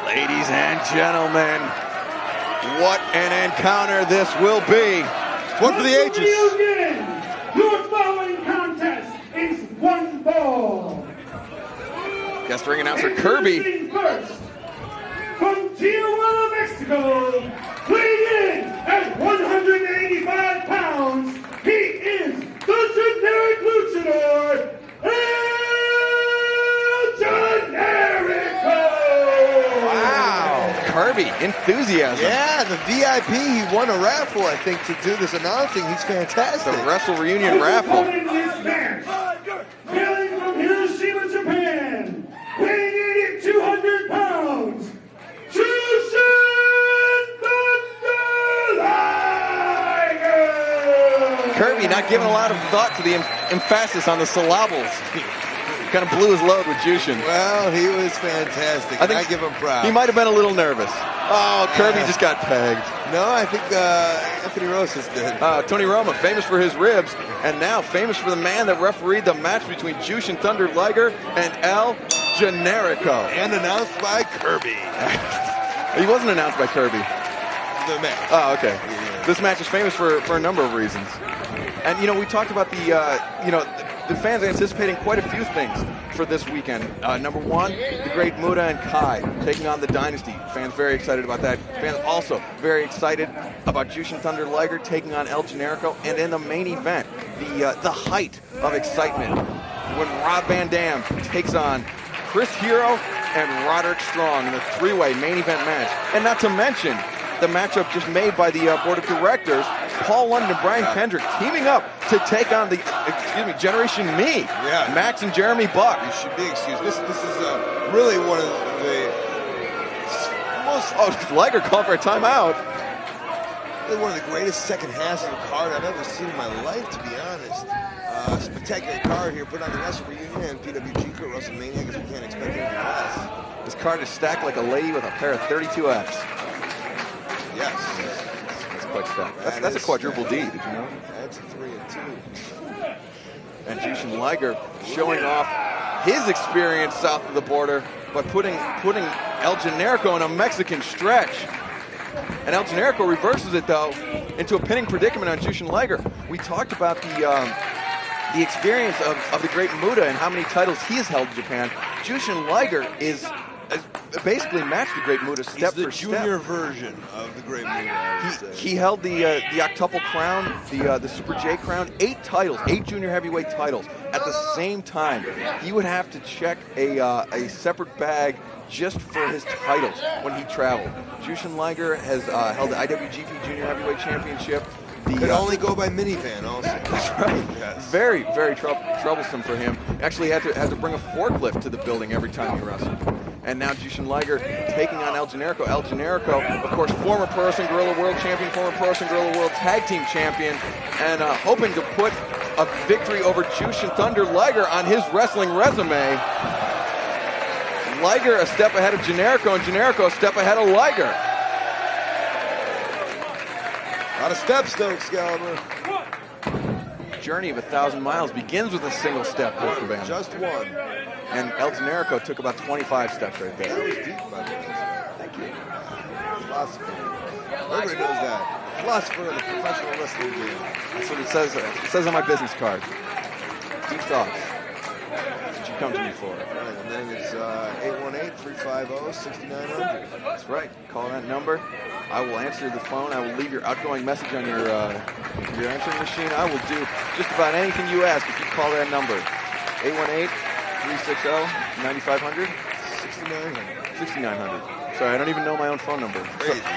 Ladies and gentlemen, what an encounter this will be. One for the ages. Your following contest is one ball. Guest ring announcer Kirby. First, from Tijuana, Mexico, weighing in at 185 pounds, he is the generic luchador, Generico! Wow, Kirby, enthusiasm. Yeah, the VIP, he won a raffle, I think, to do this announcing. He's fantastic. The Wrestle Reunion raffle. In this match, hailing from Hiroshima, Japan, weighing in at 200 pounds, Jushin Thunder Liger! Kirby not giving a lot of thought to the emphasis on the syllables. Kind of blew his load with Jushin. Well, he was fantastic. I give him props. He might have been a little nervous. Oh, Kirby just got pegged. No, I think Anthony Rosas did. Tony Roma, famous for his ribs, and now famous for the man that refereed the match between Jushin Thunder Liger and El Generico. And announced by Kirby. He wasn't announced by Kirby. The match. Oh, okay. Yeah. This match is famous for a number of reasons. And, we talked about the fans anticipating quite a few things for this weekend. Number one, the Great Muta and Kai taking on the Dynasty. Fans very excited about that. Fans also very excited about Jushin Thunder Liger taking on El Generico. And in the main event, the height of excitement when Rob Van Dam takes on Chris Hero and Roderick Strong in the three-way main event match. And not to mention the matchup just made by the board of directors, Paul London and Brian Kendrick teaming up to take on the, Generation Me. Yeah. Max and Jeremy Buck. You should be excused. This is really one of the most... Oh, Liger called for a timeout. Really one of the greatest second halves of the card I've ever seen in my life, to be honest. Spectacular card here, put on the Wrestle Reunion and PWG for WrestleMania, because we can't expect anything less. This card is stacked like a lady with a pair of 32Fs. Yes. That's quite stacked. That's a quadruple D, did you know? That's a 3 and 2. And Jushin Liger showing off his experience south of the border by putting El Generico in a Mexican stretch. And El Generico reverses it, though, into a pinning predicament on Jushin Liger. We talked about the experience of the Great Muta and how many titles he has held in Japan. Jushin Liger has basically matched the Great Muta step for step. He's the junior version of the Great Muta, I would say. He held the octuple crown, the Super J crown, 8 titles, 8 junior heavyweight titles at the same time. He would have to check a separate bag just for his titles when he traveled. Jushin Liger has held the IWGP Junior Heavyweight Championship. Could only go by minivan also. That's right. Yes. Very, very troublesome for him. Actually had to bring a forklift to the building every time he wrestled. And now Jushin Liger taking on El Generico. El Generico, of course, former Pro Wrestling Guerrilla World Champion, former Pro Wrestling Guerrilla World Tag Team Champion, and hoping to put a victory over Jushin Thunder Liger on his wrestling resume. Liger a step ahead of Generico, and Generico a step ahead of Liger. A lot of steps, though, Excalibur. Journey of 1,000 miles begins with a single step, Coach. Just one. And El Generico took about 25 steps right there. That was deep about that. Thank you. Philosopher. Everybody knows that. The philosopher of the professional wrestling game. That's what it says on my business card. Deep thoughts. That's what you come to me for. Right, and then it's 818-350-6900. That's right. Call that number. I will answer the phone. I will leave your outgoing message on your answering machine. I will do just about anything you ask if you call that number. 818-360-9500? 6900. Sorry, I don't even know my own phone number.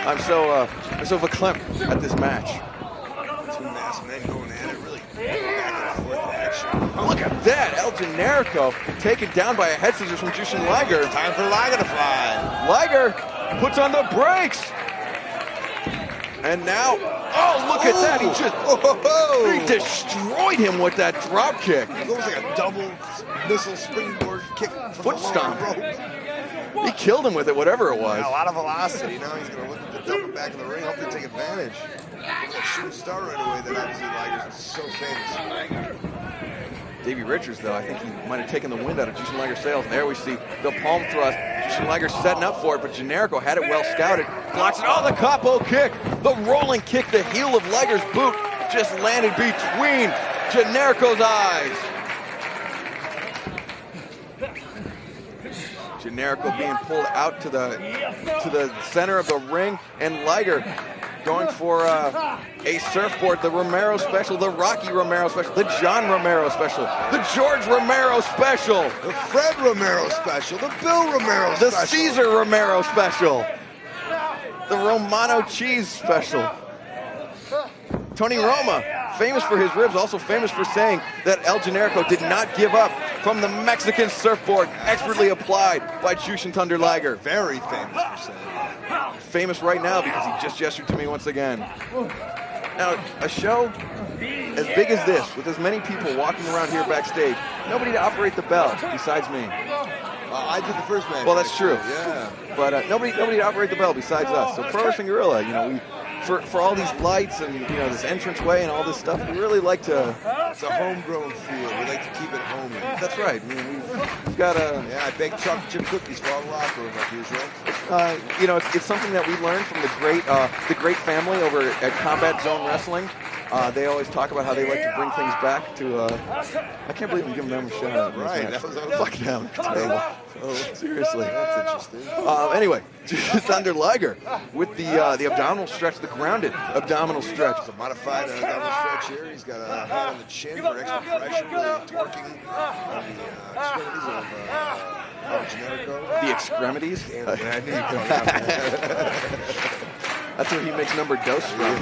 I'm so verklempt at this match. Two masked men going at it, really back and forth action. Look at that. El Generico taken down by a head scissors from Jushin Liger. Time for Liger to fly. Liger puts on the brakes. And now, oh, look at that. He destroyed him with that drop kick. It was like a double missile springboard kick from foot stomp. Rope. He killed him with it, whatever it was. Yeah, a lot of velocity. Now he's going to look at the dump it back in the ring, hopefully take advantage. That shooting star right away that obviously Liger's so famous. Davey Richards, though, I think he might have taken the wind out of Jushin Liger's sails. And there we see the palm thrust. Jushin Liger setting up for it, but Generico had it well scouted. Blocks it. Oh, the capo kick. The rolling kick. The heel of Liger's boot just landed between Generico's eyes. Generico being pulled out to the center of the ring, and Liger going for a surfboard, the Romero special, the Rocky Romero special, the John Romero special, the George Romero special, the Fred Romero special, the Bill Romero special, the Caesar Romero special, the Romano cheese special. Tony Roma, famous for his ribs, also famous for saying that El Generico did not give up from the Mexican surfboard, expertly applied by Jushin Thunder Liger. Very famous for saying that. Famous right now because he just gestured to me once again. Now, a show as big as this, with as many people walking around here backstage, nobody to operate the bell besides me. I did the first match. Well, that's true. Yeah. But nobody to operate the bell besides us. So Pro Wrestling Guerrilla, you know, for all these lights and, you know, this entranceway and all this stuff, we really like to... It's a homegrown feel. We like to keep it homey. That's right. I mean, we've got a... Yeah, I baked chocolate chip cookies for all the locker room, like usual. You know, it's something that we learned from the great family over at Combat Zone Wrestling. They always talk about how they like to bring things back to... I can't believe I'm giving them a shout out. Right. That was fuck them. Oh, seriously. That's interesting. Anyway, Thunder Liger with the abdominal stretch, the grounded abdominal stretch. It's a modified abdominal stretch here. He's got a hand on the chin for extra pressure, really torquing on the extremities of Generico. The extremities? Yeah, I knew you'd call that. That's where he makes number dose from.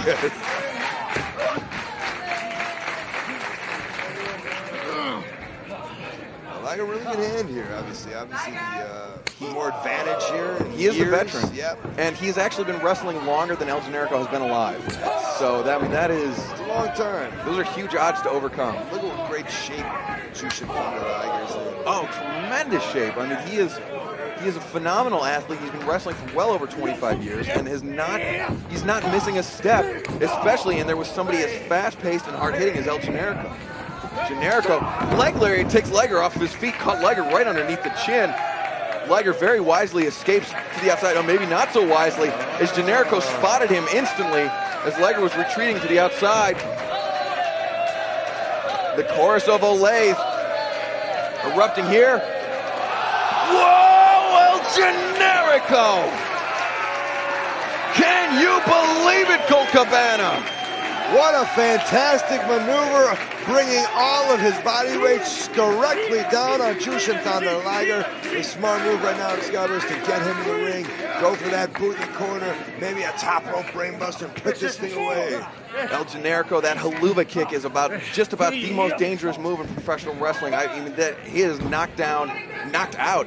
Liger really good hand here, obviously. Obviously, the more advantage here. He is the veteran. Yep. And he's actually been wrestling longer than El Generico has been alive. So, that is... It's a long time. Those are huge odds to overcome. Look at what great shape Jushin Thunder Liger's in. Oh, tremendous shape. I mean, he is a phenomenal athlete. He's been wrestling for well over 25 years and he's not missing a step, especially, and there was somebody as fast-paced and hard-hitting as El Generico. Generico, leg lariat takes Liger off of his feet, caught Liger right underneath the chin. Liger very wisely escapes to the outside, or maybe not so wisely, as Generico spotted him instantly as Liger was retreating to the outside. The chorus of Olays erupting here. Whoa, El Generico! Can you believe it, Colt Cabana? What a fantastic maneuver, bringing all of his body weight directly down on Jushin Thunder Liger. A smart move right now, Discovery, to get him in the ring, go for that boot in the corner, maybe a top rope brainbuster, and put this thing away. El Generico, that haluva kick is just about the most dangerous move in professional wrestling. I mean, that he is knocked out,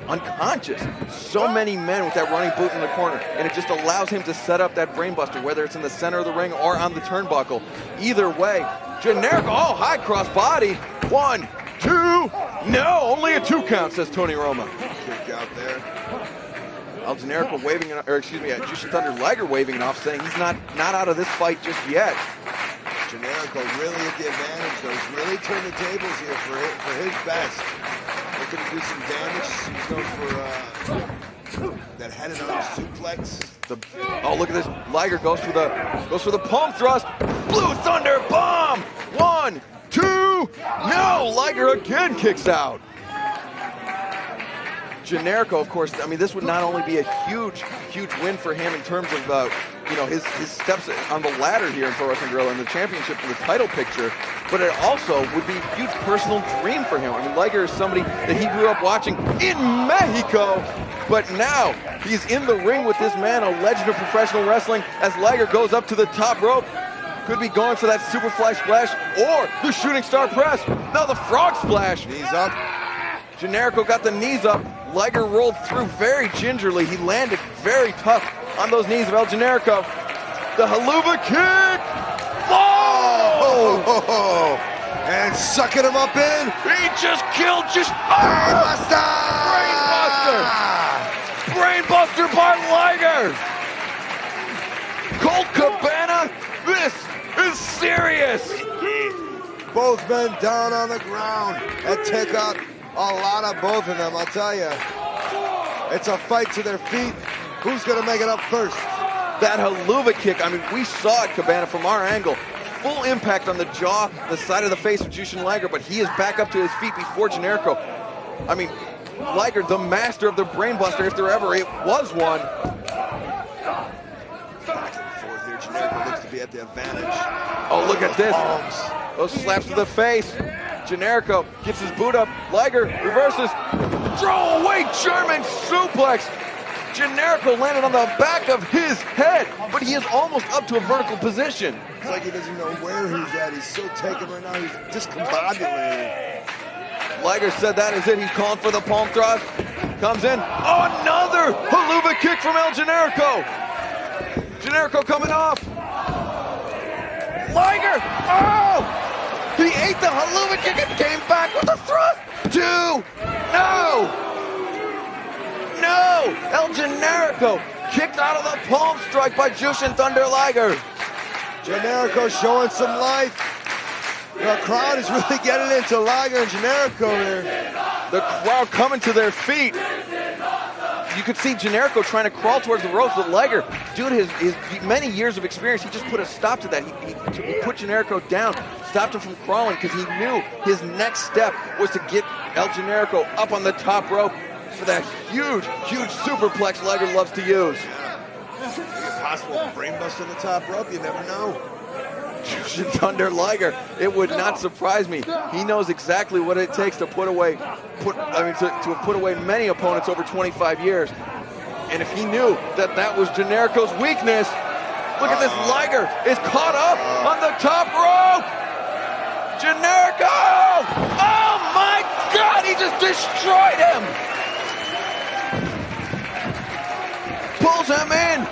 unconscious. So many men with that running boot in the corner, and it just allows him to set up that brainbuster, whether it's in the center of the ring or on the turnbuckle. Either way, Generico, oh, high cross body. 1, 2, no, only a 2 count, says Tony Roma. Kick out there. El Generico waving it, or excuse me, Jushin Thunder Liger waving it off, saying he's not out of this fight just yet. Generico really at the advantage, though. He's really turned the tables here for his best. Looking to do some damage. He's going for that headed on suplex. Oh, look at this! Liger goes for the palm thrust. Blue Thunder bomb. 1, 2, no! Liger again kicks out. Generico, of course, I mean, this would not only be a huge win for him in terms of, you know, his steps on the ladder here in Pro Wrestling Guerrilla and the championship and the title picture, but it also would be a huge personal dream for him. I mean, Liger is somebody that he grew up watching in Mexico, but now he's in the ring with this man, a legend of professional wrestling, as Liger goes up to the top rope. Could be going for that Superfly Splash or the Shooting Star Press. Now the Frog Splash. Knees up. Generico got the knees up. Liger rolled through very gingerly. He landed very tough on those knees of El Generico. The haluva kick. Oh! And sucking him up in. He just killed Brainbuster! Brainbuster by Liger. Colt Cabana, this is serious. Both men down on the ground. That took out a lot of both of them, I'll tell you. It's a fight to their feet. Who's going to make it up first? That haluva kick, I mean, we saw it, Cabana, from our angle. Full impact on the jaw, the side of the face of Jushin Liger, but he is back up to his feet before Generico. I mean, Liger, the master of the brainbuster, if there ever it was one. Back and forth here. Generico looks to be at the advantage. Oh, look at this. Those slaps to the face. Generico gets his boot up. Liger reverses. Throw away German suplex. Generico landed on the back of his head, but he is almost up to a vertical position. It's like he doesn't know where he's at. He's so taken right now. He's discombobulated. Liger said that is it. He's calling for the palm thrust. Comes in. Oh, another haluva kick from El Generico. Generico coming off. Liger. Oh! He ate the haluva kick and came back with a thrust. 2. No! No! El Generico kicked out of the palm strike by Jushin Thunder Liger. Generico showing some life. The crowd is really getting into Liger and Generico here. The crowd coming to their feet. You could see Generico trying to crawl towards the ropes, but Liger, due to his many years of experience, he just put a stop to that. He put Generico down, stopped him from crawling because he knew his next step was to get El Generico up on the top rope for that huge, huge superplex Liger loves to use. Is it possible brainbuster on the top rope? You never know. Jushin Thunder Liger, it would not surprise me. He knows exactly what it takes to put away many opponents over 25 years. And if he knew that that was Generico's weakness, look at this. Liger is caught up on the top rope. Generico! Oh my God! He just destroyed him. Pulls him in,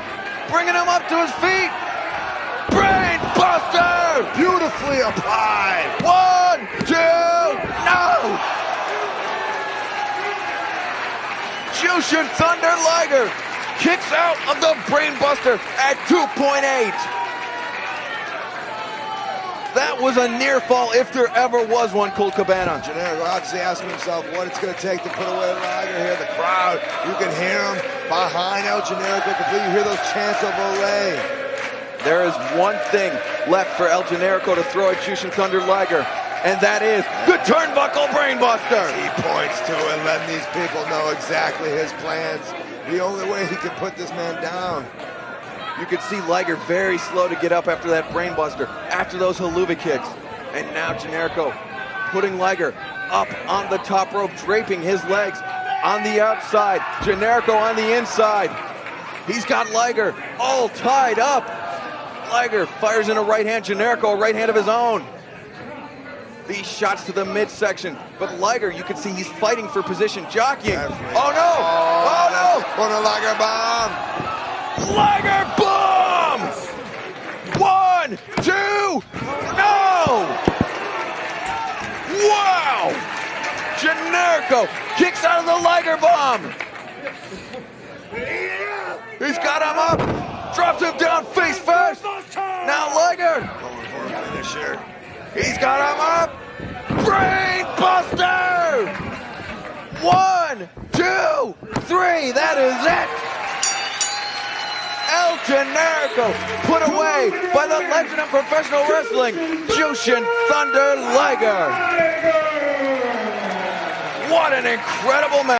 bringing him up to his feet. Brain buster! Beautifully applied. 1, 2, no! Jushin Thunder Liger kicks out of the brain buster at 2.8. That was a near fall if there ever was one, Colt Cabana. Generico obviously asking himself what it's going to take to put away Liger here. The crowd, you can hear him behind El Generico completely. You hear those chants of Olay. There is one thing left for El Generico to throw at Jushin Thunder Liger, and that is the turnbuckle brainbuster. He points to it, letting these people know exactly his plans. The only way he can put this man down. You could see Liger very slow to get up after that brainbuster, after those haluva kicks. And now Generico putting Liger up on the top rope, draping his legs on the outside. Generico on the inside. He's got Liger all tied up. Liger fires in a right hand, Generico a right hand of his own. These shots to the midsection, but Liger, you can see he's fighting for position, jockeying. Definitely. Oh no! Oh no! On a Liger bomb! Liger bomb! 1, 2, no! Wow! Generico kicks out of the Liger bomb. He's got him up, drops him down face first. Now Liger. Going for a finisher. He's got him up. Brain buster! 1, 2, 3. That is it. El Generico put away by the legend of professional wrestling, Jushin Thunder Liger. What an incredible match.